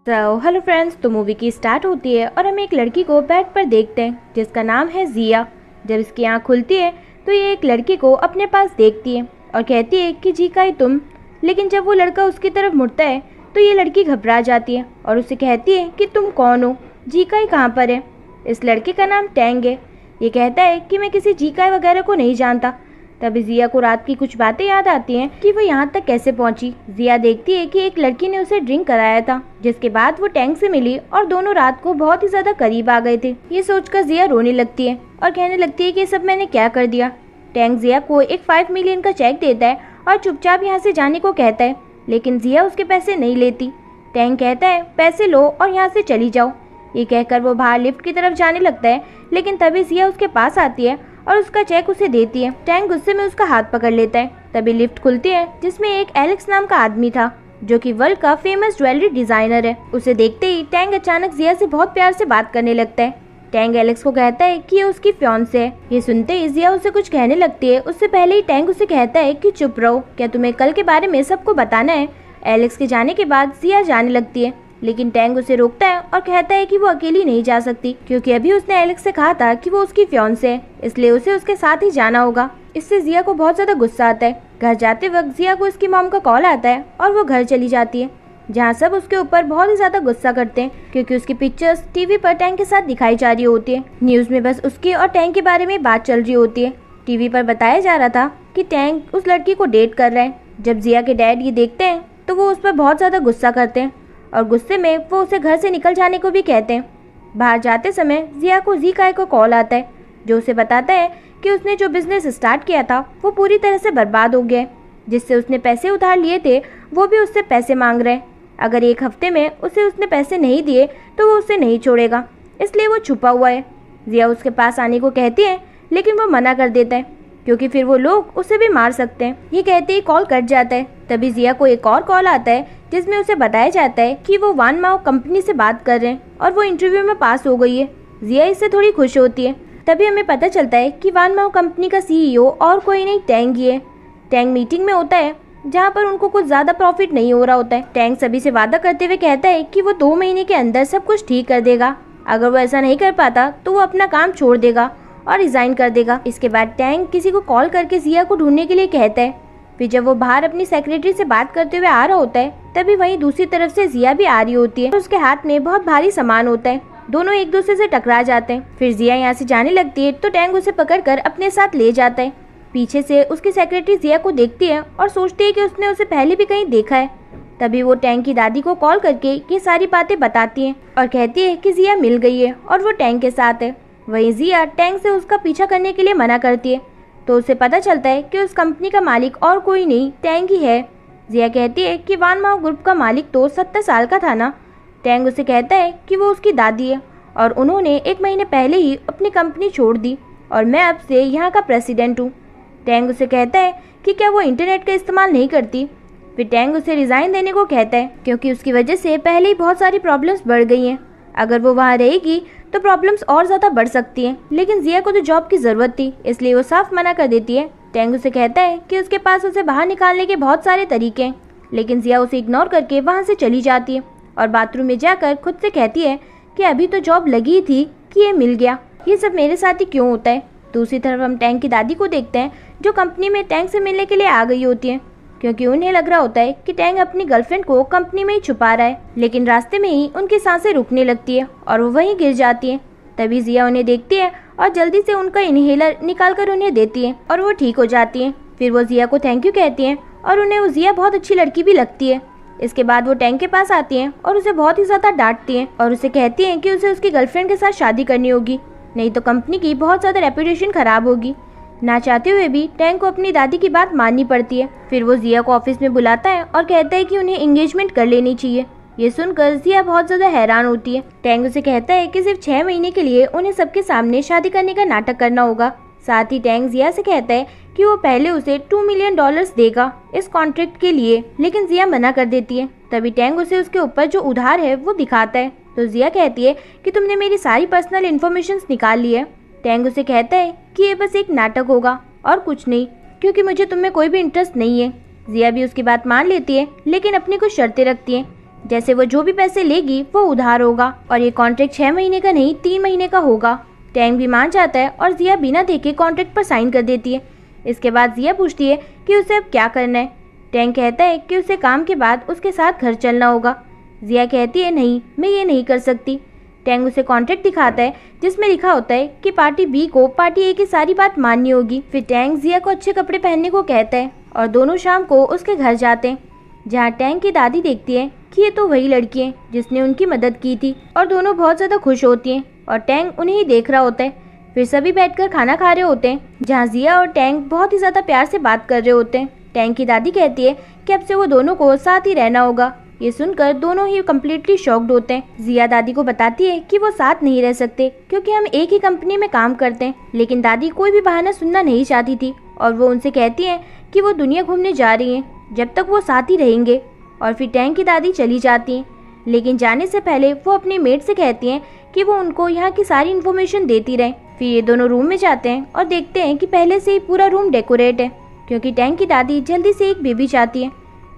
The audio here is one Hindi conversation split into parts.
हेलो फ्रेंड्स, तो मूवी की स्टार्ट होती है और हम एक लड़की को बेड पर देखते हैं जिसका नाम है जिया। जब इसकी आँख खुलती है तो ये एक लड़की को अपने पास देखती है और कहती है कि जी का ही तुम। लेकिन जब वो लड़का उसकी तरफ मुड़ता है तो ये लड़की घबरा जाती है और उसे कहती है कि तुम कौन हो, जी का ही कहाँ पर है। इस लड़के का नाम टैंग है। ये कहता है कि मैं किसी जी का वगैरह को नहीं जानता। तभी जिया को रात की कुछ बातें याद आती हैं कि वो यहाँ तक कैसे पहुँची। जिया देखती है कि एक लड़की ने उसे ड्रिंक कराया था, जिसके बाद वो टैंक से मिली और दोनों रात को बहुत ही ज्यादा करीब आ गए थे। ये सोचकर जिया रोने लगती है और कहने लगती है कि ये सब मैंने क्या कर दिया। टैंक जिया को एक 5 मिलियन का चेक देता है और चुपचाप यहाँ से जाने को कहता है, लेकिन जिया उसके पैसे नहीं लेती। टैंक कहता है पैसे लो और यहाँ से चली जाओ। ये कहकर वो बाहर लिफ्ट की तरफ जाने लगता है, लेकिन तभी जिया उसके पास आती है और उसका चेक उसे देती है। टैंक गुस्से में उसका हाथ पकड़ लेता है। तभी लिफ्ट खुलती है जिसमें एक एलेक्स नाम का आदमी था जो कि वर्ल्ड का फेमस ज्वेलरी डिजाइनर है। उसे देखते ही टैंक अचानक जिया से बहुत प्यार से बात करने लगता है। टैंक एलेक्स को कहता है कि ये उसकी फियांसे है। ये सुनते ही जिया उसे कुछ कहने लगती है। उससे पहले ही टैंक उसे कहता है कि चुप रहो, क्या तुम्हें कल के बारे में सबको बताना है। एलेक्स के जाने के बाद जिया जाने लगती है, लेकिन टैंक उसे रोकता है और कहता है कि वो अकेली नहीं जा सकती क्योंकि अभी उसने एलेक्स से कहा था कि वो उसकी फियांसे है, इसलिए उसे उसके साथ ही जाना होगा। इससे जिया को बहुत ज्यादा गुस्सा आता है। घर जाते वक्त जिया को उसकी मॉम का कॉल आता है और वो घर चली जाती है, जहाँ सब उसके ऊपर बहुत ही ज्यादा गुस्सा करते हैं क्योंकि उसकी पिक्चर्स टीवी पर टैंक के साथ दिखाई जा रही होती है। न्यूज में बस उसके और टैंक के बारे में बात चल रही होती है। टीवी पर बताया जा रहा था कि टैंक उस लड़की को डेट कर रहा है। जब जिया के डैड ये देखते हैं तो वो उस पर बहुत ज्यादा गुस्सा करते हैं और गुस्से में वो उसे घर से निकल जाने को भी कहते हैं। बाहर जाते समय जिया को जी काय को कॉल आता है जो उसे बताता है कि उसने जो बिजनेस स्टार्ट किया था वो पूरी तरह से बर्बाद हो गया है। जिससे उसने पैसे उधार लिए थे वो भी उससे पैसे मांग रहे हैं। अगर 1 हफ्ते में उसने पैसे नहीं दिए तो वो उसे नहीं छोड़ेगा, इसलिए वो छुपा हुआ है। जिया उसके पास आने को कहती है, लेकिन वो मना कर देता है क्योंकि फिर वो लोग उसे भी मार सकते हैं। ये कहते ही कॉल कट जाता है। तभी जिया को एक और कॉल आता है जिसमें उसे बताया जाता है कि वो वान माओ कंपनी से बात कर रहे हैं और वो इंटरव्यू में पास हो गई है। जिया इससे थोड़ी खुश होती है। तभी हमें पता चलता है कि वान माओ कंपनी का CEO और कोई नहीं टैंग ही है। टैंग मीटिंग में होता है जहाँ पर उनको कुछ ज्यादा प्रॉफिट नहीं हो रहा होता है। टैंग सभी से वादा करते हुए कहता है कि वो 2 महीने के अंदर सब कुछ ठीक कर देगा। अगर वो ऐसा नहीं कर पाता तो वो अपना काम छोड़ देगा और रिजाइन कर देगा। इसके बाद टैंग किसी को कॉल करके जिया को ढूंढने के लिए कहता है। फिर जब वो बाहर अपनी सेक्रेटरी से बात करते हुए आ रहा होता है तभी वहीं दूसरी तरफ से जिया भी आ रही होती है और उसके हाथ में बहुत भारी सामान होता है। दोनों एक दूसरे से टकरा जाते हैं। फिर जिया यहाँ से जाने लगती है तो टैंग उसे पकड़कर अपने साथ ले जाता है। पीछे से उसकी सेक्रेटरी जिया को देखती है और सोचती है कि उसने उसे पहले भी कहीं देखा है। तभी वो टैंग की दादी को कॉल करके ये सारी बातें बताती है और कहती है कि जिया मिल गई है और वो टैंग के साथ है। वहीं जिया टैंग से उसका पीछा करने के लिए मना करती है तो उसे पता चलता है कि उस कंपनी का मालिक और कोई नहीं टैंग ही है। जिया कहती है कि वान माओ ग्रुप का मालिक तो 70 साल का था ना। टैंग उसे कहता है कि वो उसकी दादी है और उन्होंने 1 महीने पहले ही अपनी कंपनी छोड़ दी और मैं अब से यहाँ का प्रेसिडेंट हूँ। टैंग उसे कहता है कि क्या वो इंटरनेट का इस्तेमाल नहीं करती। फिर टैंग उसे रिजाइन देने को कहता है क्योंकि उसकी वजह से पहले ही बहुत सारी प्रॉब्लम्स बढ़ गई हैं। अगर वो वहाँ रहेगी तो प्रॉब्लम्स और ज्यादा बढ़ सकती हैं। लेकिन जिया को तो जॉब की जरूरत थी, इसलिए वो साफ मना कर देती है। टैंग उसे कहता है कि उसके पास उसे बाहर निकालने के बहुत सारे तरीके हैं, लेकिन जिया उसे इग्नोर करके वहाँ से चली जाती है और बाथरूम में जाकर खुद से कहती है कि अभी तो जॉब लगी ही थी कि ये मिल गया, ये सब मेरे साथ ही क्यों होता है। दूसरी तरफ हम टैंग की दादी को देखते हैं जो कंपनी में टैंग से मिलने के लिए आ गई होती है क्योंकि उन्हें लग रहा होता है कि टैंग अपनी गर्लफ्रेंड को कंपनी में ही छुपा रहा है। लेकिन रास्ते में ही उनकी सांसें रुकने लगती है और वो वहीं गिर जाती है। तभी जिया उन्हें देखती है और जल्दी से उनका इनहेलर निकालकर उन्हें देती है और वो ठीक हो जाती है। फिर वो जिया को थैंक यू कहती है और उन्हें वो जिया बहुत अच्छी लड़की भी लगती है। इसके बाद वो टैंग के पास आती है और उसे बहुत ही ज्यादा डांटती है और उसे कहती है कि उसे उसकी गर्लफ्रेंड के साथ शादी करनी होगी, नहीं तो कंपनी की बहुत ज्यादा रेपुटेशन खराब होगी। ना चाहते हुए भी टैंग को अपनी दादी की बात माननी पड़ती है। फिर वो जिया को ऑफिस में बुलाता है और कहता है कि उन्हें एंगेजमेंट कर लेनी चाहिए। ये सुनकर जिया बहुत ज्यादा हैरान होती है। टैंग उसे कहता है कि सिर्फ 6 महीने के लिए उन्हें सबके सामने शादी करने का नाटक करना होगा। साथ ही टैंग जिया से कहता है कि वो पहले उसे $2 मिलियन देगा इस कॉन्ट्रैक्ट के लिए, लेकिन जिया मना कर देती है। तभी टैंग उसे उसके ऊपर जो उधार है वो दिखाता है तो जिया कहती है कि तुमने मेरी सारी पर्सनल इन्फॉर्मेशन निकाल ली है। टैंग उसे कहता है कि ये बस एक नाटक होगा और कुछ नहीं, क्योंकि मुझे तुम में कोई भी इंटरेस्ट नहीं है। जिया भी उसकी बात मान लेती है, लेकिन अपनी कुछ शर्तें रखती है, जैसे वो जो भी पैसे लेगी वो उधार होगा और ये कॉन्ट्रैक्ट 6 महीने का नहीं 3 महीने का होगा। टैंग भी मान जाता है और जिया बिना देखे कॉन्ट्रैक्ट पर साइन कर देती है। इसके बाद जिया पूछती है कि उसे अब क्या करना है। टैंग कहता है कि उसे काम के बाद उसके साथ घर चलना होगा। जिया कहती है नहीं, मैं ये नहीं कर सकती। टैंग उसे कॉन्ट्रैक्ट दिखाता है जिसमें लिखा होता है कि पार्टी बी को पार्टी ए की सारी बात माननी होगी। फिर टैंग जिया को अच्छे कपड़े पहनने को कहता है और दोनों शाम को उसके घर जाते हैं, जहाँ टैंग की दादी देखती है कि ये तो वही लड़की है जिसने उनकी मदद की थी और दोनों बहुत ज़्यादा खुश होती हैं और टैंग उन्हें ही देख रहा होता है। फिर सभी बैठकर खाना खा रहे होते हैं, जहाँ जिया और टैंग बहुत ही ज़्यादा प्यार से बात कर रहे होते हैं। टैंग की दादी कहती है कि अब से वो दोनों को साथ ही रहना होगा। ये सुनकर दोनों ही कम्प्लीटली शॉक्ड होते हैं। जिया दादी को बताती है कि वो साथ नहीं रह सकते क्योंकि हम एक ही कंपनी में काम करते हैं, लेकिन दादी कोई भी बहाना सुनना नहीं चाहती थी और वो उनसे कहती है कि वो दुनिया घूमने जा रही हैं जब तक वो साथ ही रहेंगे। और फिर टैंग की दादी चली जाती हैं, लेकिन जाने से पहले वो अपनी मेड से कहती हैं कि वो उनको यहाँ की सारी इन्फॉर्मेशन देती रहे। फिर ये दोनों रूम में जाते हैं और देखते हैं कि पहले से ही पूरा रूम डेकोरेट है क्योंकि टैंग की दादी जल्दी से एक बेबी चाहती है।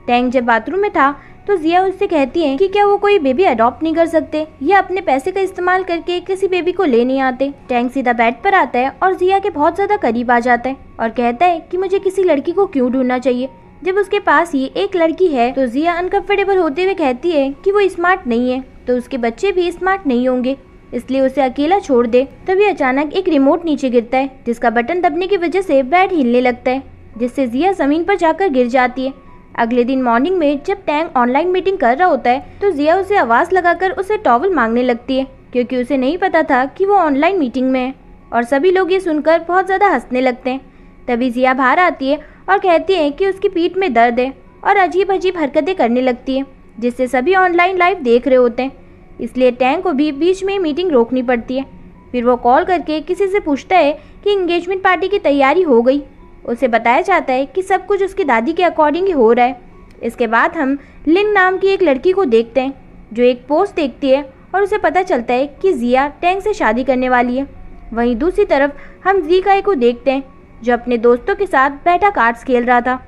टैंग जब बाथरूम में था तो जिया उससे कहती है कि क्या वो कोई बेबी अडॉप्ट नहीं कर सकते या अपने पैसे का इस्तेमाल करके किसी बेबी को ले नहीं आते। टैंग सीधा बेड पर आता है और जिया के बहुत ज्यादा करीब आ जाता है और कहता है कि मुझे किसी लड़की को क्यों ढूंढना चाहिए जब उसके पास ही एक लड़की है। तो जिया अनकंफर्टेबल होते हुए कहती है कि वो स्मार्ट नहीं है तो उसके बच्चे भी स्मार्ट नहीं होंगे, इसलिए उसे अकेला छोड़ दे। तभी अचानक एक रिमोट नीचे गिरता है जिसका बटन दबने की वजह से बेड हिलने लगता है, जिससे जिया जमीन पर जाकर गिर जाती है। अगले दिन मॉर्निंग में जब टैंग ऑनलाइन मीटिंग कर रहा होता है तो जिया उसे आवाज लगाकर उसे टॉवल मांगने लगती है क्योंकि उसे नहीं पता था कि वो ऑनलाइन मीटिंग में है और सभी लोग ये सुनकर बहुत ज्यादा हंसने लगते हैं। तभी जिया बाहर आती है और कहती है कि उसकी पीठ में दर्द है और अजीब अजीब हरकतें करने लगती है, जिससे सभी ऑनलाइन लाइव देख रहे होते हैं, इसलिए टैंग को भी बीच में मीटिंग रोकनी पड़ती है। फिर वो कॉल करके किसी से पूछता है कि एंगेजमेंट पार्टी की तैयारी हो गई। उसे बताया जाता है कि सब कुछ उसकी दादी के अकॉर्डिंग ही हो रहा है। इसके बाद हम लिन नाम की एक लड़की को देखते हैं जो एक पोस्ट देखती है और उसे पता चलता है कि जिया टैंग से शादी करने वाली है। वहीं दूसरी तरफ हम जी काय को देखते हैं जो अपने दोस्तों के साथ बैठा कार्ड्स खेल रहा था।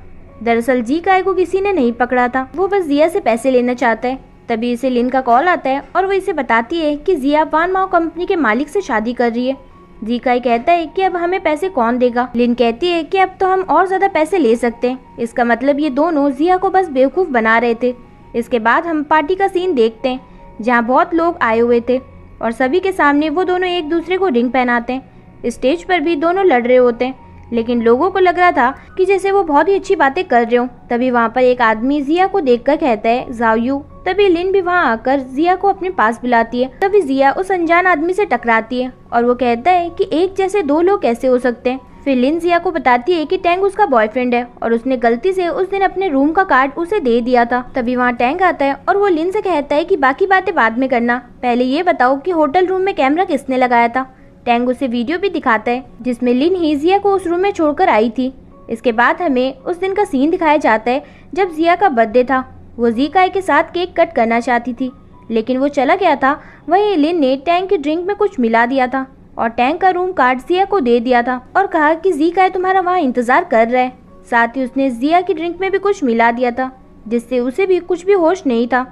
दरअसल जी काय को किसी ने नहीं पकड़ा था, वो बस जिया से पैसे लेना चाहता है। तभी इसे लिन का कॉल आता है और वो इसे बताती है कि जिया वान माओ कंपनी के मालिक से शादी कर रही है। जी काय कहता है कि अब हमें पैसे कौन देगा। लिन कहती है कि अब तो हम और ज्यादा पैसे ले सकते हैं। इसका मतलब ये दोनों जिया को बस बेवकूफ बना रहे थे। इसके बाद हम पार्टी का सीन देखते हैं जहाँ बहुत लोग आए हुए थे और सभी के सामने वो दोनों एक दूसरे को रिंग पहनाते हैं। स्टेज पर भी दोनों लड़ रहे होते हैं, लेकिन लोगों को लग रहा था कि जैसे वो बहुत ही अच्छी बातें कर रहे हो। तभी वहाँ पर एक आदमी जिया को देखकर कहता है जाओयू। तभी लिन भी वहाँ आकर जिया को अपने पास बुलाती है। तभी जिया उस अनजान आदमी से टकराती है और वो कहता है कि एक जैसे दो लोग कैसे हो सकते हैं। फिर लिन जिया को बताती है कि टैंग उसका बॉयफ्रेंड है और उसने गलती से उस दिन अपने रूम का कार्ड उसे दे दिया था। तभी वहाँ टैंग आता है और वो लिन से कहता है कि बाकी बातें बाद में करना, पहले ये बताओ कि होटल रूम में कैमरा किसने लगाया था। टैंग उसे वीडियो भी दिखाता है जिसमें लिन ही जिया को उस रूम में छोड़कर आई थी। इसके बाद हमें उस दिन का सीन दिखाया जाता है जब जिया का बर्थडे था। वो जी काय के साथ केक कट करना चाहती थी, लेकिन वो चला गया था। वहीं लिन ने टैंग की ड्रिंक में कुछ मिला दिया था और टैंग का रूम कार्ड जिया को दे दिया था और कहा कि जी काय तुम्हारा वहाँ इंतजार कर रहा है। साथ ही उसने जिया की ड्रिंक में भी कुछ मिला दिया था, जिससे उसे भी कुछ भी होश नहीं था।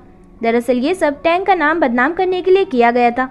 दरअसल ये सब टैंग का नाम बदनाम करने के लिए किया गया था।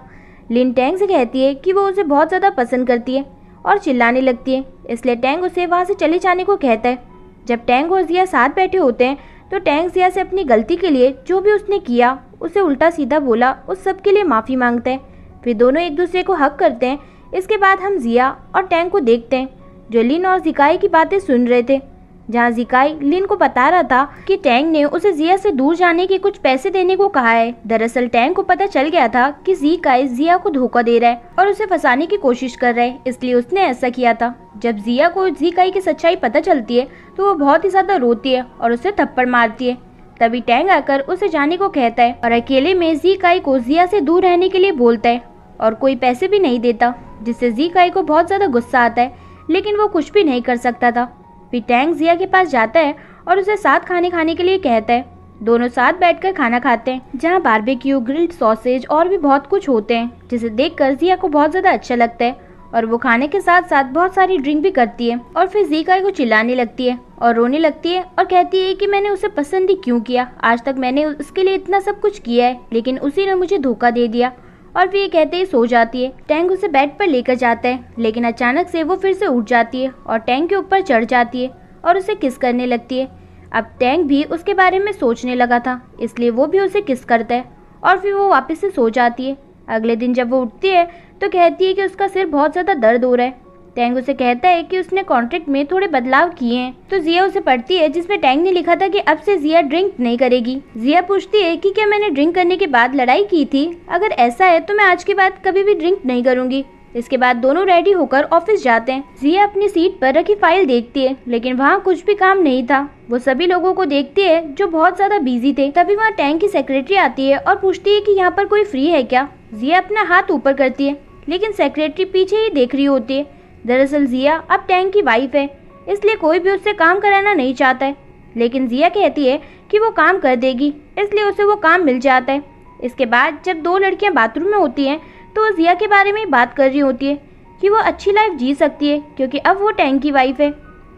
लिन टैंग से कहती है कि वो उसे बहुत ज़्यादा पसंद करती है और चिल्लाने लगती है, इसलिए टैंग उसे वहाँ से चले जाने को कहता है। जब टैंग और जिया साथ बैठे होते हैं तो टैंग जिया से अपनी गलती के लिए जो भी उसने किया उसे उल्टा सीधा बोला उस सब के लिए माफ़ी मांगता है। फिर दोनों एक दूसरे को हक करते हैं। इसके बाद हम जिया और टैंग को देखते हैं जो लिन और जिकाई की बातें सुन रहे थे, जहाँ जिकाई लिन को बता रहा था कि टैंग ने उसे जिया से दूर जाने के कुछ पैसे देने को कहा है। दरअसल टैंग को पता चल गया था कि जिकाई जिया को धोखा दे रहा है और उसे फंसाने की कोशिश कर रहा है, इसलिए उसने ऐसा किया था। जब जिया को जिकाई की सच्चाई पता चलती है तो वो बहुत ही ज्यादा रोती है और उसे थप्पड़ मारती है। तभी टैंग आकर उसे जाने को कहता है और अकेले में जिकाई को जिया से दूर रहने के लिए बोलता है और कोई पैसे भी नहीं देता, जिससे जिकाई को बहुत ज्यादा गुस्सा आता है, लेकिन वो कुछ भी नहीं कर सकता था। फिर टैंग जिया के पास जाता है और उसे साथ खाने के लिए कहता है। दोनों साथ बैठकर खाना खाते हैं, जहाँ बारबेक्यू, ग्रिल्ड सॉसेज और भी बहुत कुछ होते हैं, जिसे देखकर जिया को बहुत ज्यादा अच्छा लगता है और वो खाने के साथ साथ बहुत सारी ड्रिंक भी करती है और फिर जिकाई को चिल्लाने लगती है और रोने लगती है और कहती है कि मैंने उसे पसंद ही क्यों किया, आज तक मैंने उसके लिए इतना सब कुछ किया है लेकिन उसी ने मुझे धोखा दे दिया। और फिर ये कहते ही सो जाती है। टैंक उसे बेड पर लेकर जाता है लेकिन अचानक से वो फिर से उठ जाती है और टैंक के ऊपर चढ़ जाती है और उसे किस करने लगती है। अब टैंक भी उसके बारे में सोचने लगा था इसलिए वो भी उसे किस करता है और फिर वो वापस से सो जाती है। अगले दिन जब वो उठती है तो कहती है कि उसका सिर बहुत ज़्यादा दर्द हो रहा है। टैंक उसे कहता है कि उसने कॉन्ट्रैक्ट में थोड़े बदलाव किए हैं। तो जिया उसे पढ़ती है जिसमें टैंक ने लिखा था कि अब से जिया ड्रिंक नहीं करेगी। जिया पूछती है कि क्या मैंने ड्रिंक करने के बाद लड़ाई की थी, अगर ऐसा है तो मैं आज के बाद कभी भी ड्रिंक नहीं करूंगी। इसके बाद दोनों रेडी होकर ऑफिस जाते हैं। जिया अपनी सीट पर रखी फाइल देखती है लेकिन वहाँ कुछ भी काम नहीं था। वो सभी लोगों को देखती है जो बहुत ज्यादा बिजी थे। तभी वहाँ टैंक की सेक्रेटरी आती है और पूछती है कि यहाँ पर कोई फ्री है क्या। जिया अपना हाथ ऊपर करती है लेकिन सेक्रेटरी पीछे ही देख रही होती है। दरअसल जिया अब टैंक की वाइफ है इसलिए कोई भी उससे काम कराना नहीं चाहता है, लेकिन जिया कहती है कि वो काम कर देगी इसलिए उसे वो काम मिल जाता है। इसके बाद जब दो लड़कियां बाथरूम में होती हैं तो वो जिया के बारे में बात कर रही होती है कि वो अच्छी लाइफ जी सकती है क्योंकि अब वो टैंक की वाइफ है।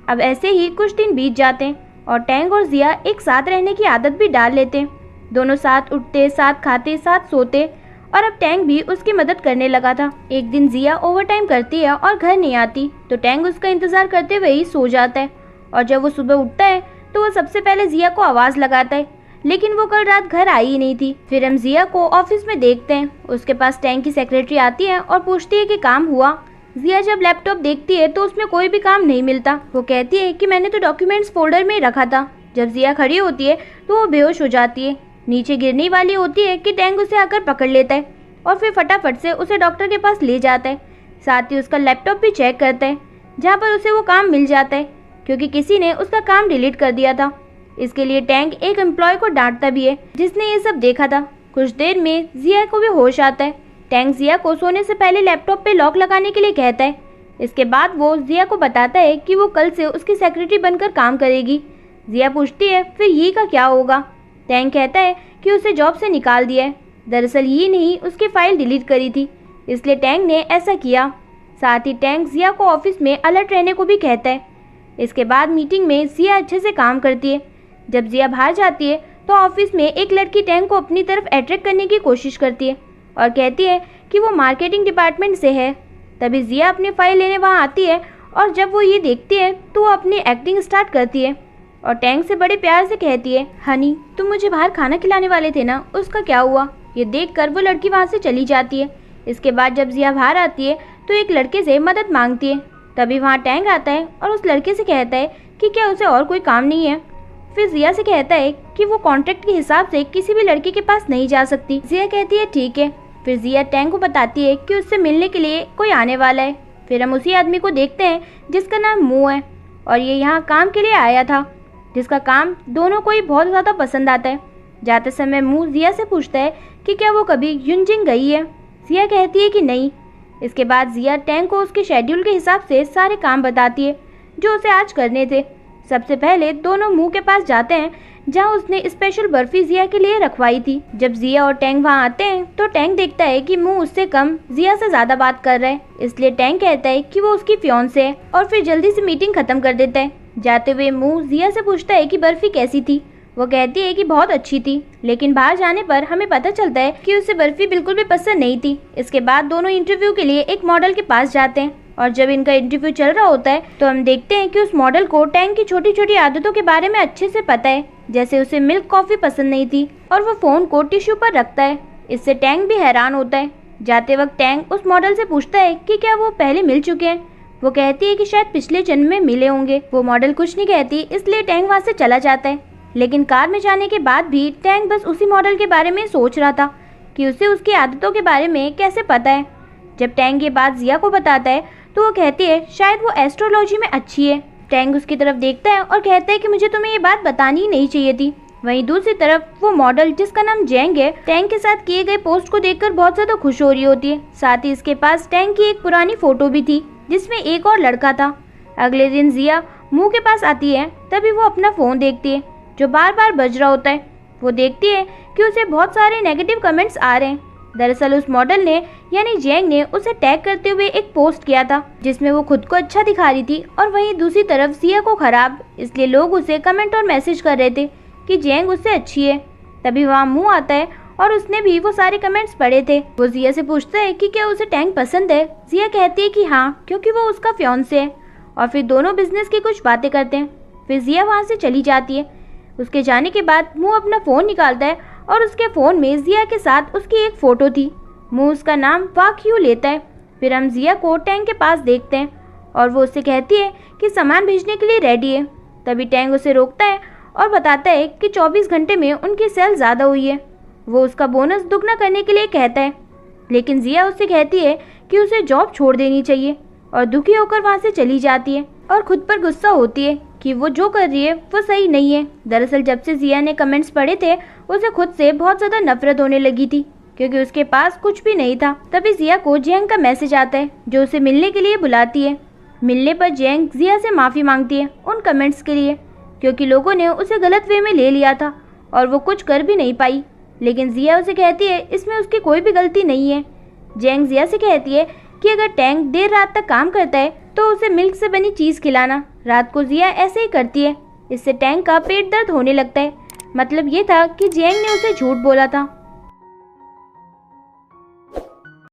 अब ऐसे ही कुछ दिन बीत जाते हैं और टैंक और जिया एक साथ रहने की आदत भी डाल लेते हैं। दोनों साथ उठते, साथ खाते, साथ सोते और अब टैंक भी उसकी मदद करने लगा था। एक दिन जिया ओवरटाइम करती है और घर नहीं आती तो टैंक उसका इंतजार करते हुए ही सो जाता है और जब वो सुबह उठता है तो वो सबसे पहले जिया को आवाज लगाता है लेकिन वो कल रात घर आई ही नहीं थी। फिर हम जिया को ऑफिस में देखते हैं। उसके पास टैंक की सेक्रेटरी आती है और पूछती है कि काम हुआ। जिया जब लैपटॉप देखती है तो उसमें कोई भी काम नहीं मिलता। वो कहती है कि मैंने तो डॉक्यूमेंट्स फोल्डर में ही रखा था। जब जिया खड़ी होती है तो वो बेहोश हो जाती है। नीचे गिरने वाली होती है कि टैंक उसे आकर पकड़ लेता है और फिर फटाफट से उसे डॉक्टर के पास ले जाता है। साथ ही उसका लैपटॉप भी चेक करता है जहाँ पर उसे वो काम मिल जाता है क्योंकि किसी ने उसका काम डिलीट कर दिया था। इसके लिए टैंक एक एम्प्लॉय को डांटता भी है जिसने ये सब देखा था। कुछ देर में जिया को भी होश आता है। टैंक जिया को सोने से पहले लैपटॉप पे लॉक लगाने के लिए कहता है। इसके बाद वो जिया को बताता है कि वो कल से उसकी सेक्रेटरी बनकर काम करेगी। जिया पूछती है फिर ये का क्या होगा। टैंक कहता है कि उसे जॉब से निकाल दिया है। दरअसल ये नहीं उसकी फाइल डिलीट करी थी इसलिए टैंक ने ऐसा किया। साथ ही टैंक जिया को ऑफिस में अलर्ट रहने को भी कहता है। इसके बाद मीटिंग में जिया अच्छे से काम करती है। जब जिया बाहर जाती है तो ऑफिस में एक लड़की टैंक को अपनी तरफ अट्रैक्ट करने की कोशिश करती है और कहती है कि वो मार्केटिंग डिपार्टमेंट से है। तभी जिया अपनी फाइल लेने वहाँ आती है और जब वो ये देखती है तो वो अपनी एक्टिंग स्टार्ट करती है और टैंक से बड़े प्यार से कहती है हनी तुम मुझे बाहर खाना खिलाने वाले थे ना, उसका क्या हुआ। ये देखकर वो लड़की वहाँ से चली जाती है। इसके बाद जब जिया बाहर आती है तो एक लड़के से मदद मांगती है। तभी वहाँ टैंक आता है और उस लड़के से कहता है कि क्या उसे और कोई काम नहीं है। फिर जिया से कहता है कि वो कॉन्ट्रैक्ट के हिसाब से किसी भी लड़के के पास नहीं जा सकती। जिया कहती है ठीक है। फिर जिया टैंक को बताती है कि उससे मिलने के लिए कोई आने वाला है। फिर हम उसी आदमी को देखते हैं जिसका नाम मू है और ये यहाँ काम के लिए आया था, जिसका काम दोनों को ही बहुत ज़्यादा पसंद आता है। जाते समय मू जिया से पूछता है कि क्या वो कभी युनजिंग गई है। जिया कहती है कि नहीं। इसके बाद जिया टैंक को उसके शेड्यूल के हिसाब से सारे काम बताती है जो उसे आज करने थे। सबसे पहले दोनों मू के पास जाते हैं जहां उसने स्पेशल बर्फी जिया के लिए रखवाई थी। जब जिया और टैंक वहां आते हैं तो टैंक देखता है कि मू उससे कम जिया से ज्यादा बात कर रहा है, इसलिए टैंक कहता है कि वो उसकी फियांसे है और फिर जल्दी से मीटिंग खत्म कर देता है। जाते हुए मू जिया से पूछता है कि बर्फी कैसी थी। वो कहती है कि बहुत अच्छी थी, लेकिन बाहर जाने पर हमें पता चलता है कि उसे बर्फी बिल्कुल भी पसंद नहीं थी। इसके बाद दोनों इंटरव्यू के लिए एक मॉडल के पास जाते हैं और जब इनका इंटरव्यू चल रहा होता है तो हम देखते हैं कि उस मॉडल को टैंक की छोटी छोटी आदतों के बारे में अच्छे से पता है, जैसे उसे मिल्क कॉफी पसंद नहीं थी और वो फोन को टिश्यू पर रखता है। इससे टैंक भी हैरान होता है। जाते वक्त टैंक उस मॉडल से पूछता है कि क्या वो पहले मिल चुके हैं। वो कहती है कि शायद पिछले जन्म में मिले होंगे। वो मॉडल कुछ नहीं कहती, इसलिए टैंक वहाँ से चला जाता है। लेकिन कार में जाने के बाद भी टैंक बस उसी मॉडल के बारे में सोच रहा था कि उसे उसकी आदतों के बारे में कैसे पता है। जब टैंक ये बात जिया को बताता है तो वो कहती है शायद वो एस्ट्रोलॉजी में अच्छी है। टैंक उसकी तरफ देखता है और कहता है कि मुझे तुम्हें ये बात बतानी ही नहीं चाहिए थी। वहीं दूसरी तरफ वो मॉडल जिसका नाम जेंग है टैंक के साथ किए गए पोस्ट को देखकर बहुत ज्यादा खुश हो रही होती है। साथ ही इसके पास टैंक की एक पुरानी फोटो भी थी जिसमें एक और लड़का था। अगले दिन जिया मुंह के पास आती है, तभी वो अपना फोन देखती है जो बार बार बज रहा होता है। वो देखती है कि उसे बहुत सारे नेगेटिव कमेंट्स आ रहे हैं दरअसल उस मॉडल ने यानी जेंग ने उसे टैग करते हुए एक पोस्ट किया था जिसमें वो खुद को अच्छा दिखा रही थी और वहीं दूसरी तरफ जिया को खराब, इसलिए लोग उसे कमेंट और मैसेज कर रहे थे कि जेंग उससे अच्छी है। तभी वहाँ मुंह आता है और उसने भी वो सारे कमेंट्स पढ़े थे। वो जिया से पूछता है कि क्या उसे टैंक पसंद है। जिया कहती है कि हाँ, क्योंकि वो उसका फियांसे है। और फिर दोनों बिजनेस की कुछ बातें करते हैं। फिर जिया वहाँ से चली जाती है। उसके जाने के बाद मुंह अपना फ़ोन निकालता है और उसके फ़ोन में जिया के साथ उसकी एक फ़ोटो थी। मुंह उसका नाम वाक्यू लेता है। फिर हम जिया को टैंक के पास देखते हैं और वो उससे कहती है कि सामान भेजने के लिए रेडी है। तभी टैंक उसे रोकता है और बताता है कि 24 घंटे में उनकी सेल ज़्यादा हुई है। वो उसका बोनस दुगना करने के लिए कहता है, लेकिन जिया उससे कहती है कि उसे जॉब छोड़ देनी चाहिए और दुखी होकर वहाँ से चली जाती है और खुद पर गुस्सा होती है कि वो जो कर रही है वो सही नहीं है। दरअसल जब से जिया ने कमेंट्स पढ़े थे उसे खुद से बहुत ज़्यादा नफरत होने लगी थी क्योंकि उसके पास कुछ भी नहीं था। तभी जिया को जेंग का मैसेज आता है जो उसे मिलने के लिए बुलाती है। मिलने पर जेंग जिया से माफ़ी मांगती है उन कमेंट्स के लिए, क्योंकि लोगों ने उसे गलत वे में ले लिया था और वो कुछ कर भी नहीं पाई। लेकिन जिया उसे कहती है इसमें उसकी कोई भी गलती नहीं है। जेंग जिया से कहती है कि अगर टैंक देर रात तक काम करता है तो उसे मिल्क से बनी चीज़ खिलाना। रात को जिया ऐसे ही करती है। इससे टैंक का पेट दर्द होने लगता है। मतलब ये था कि जेंग ने उसे झूठ बोला था